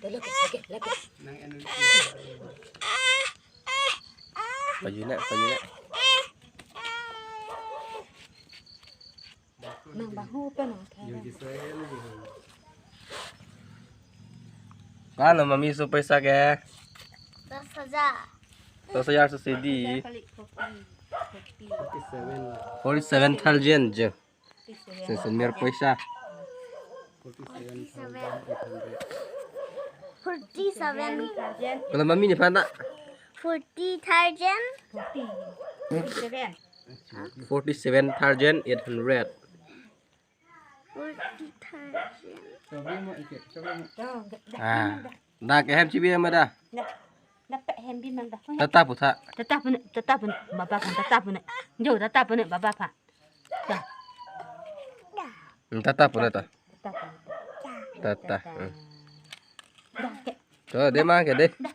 Nang ano Paju nak. Nang bahu pa nang yung Israel gitu. Kano mami super sa ke? 10,000. 10,000 subsidi. Balik kopi. 47,000 je. Sesemir paisa. 47. Kalau mami ni fana 40,000. 47,800. 40,000. Sabi mo ikit, sabi mo. Dah ke hem cibi ama dah. Dapat hambi mang dah. Tetap pusa. Tetap pun bapa pan tetap pun. Jauh tetap pun bapa pan. Dah. Tetap pun dah. Tetap. Tetap. Dah ke. Tuh, dia mah ke deh. Dah.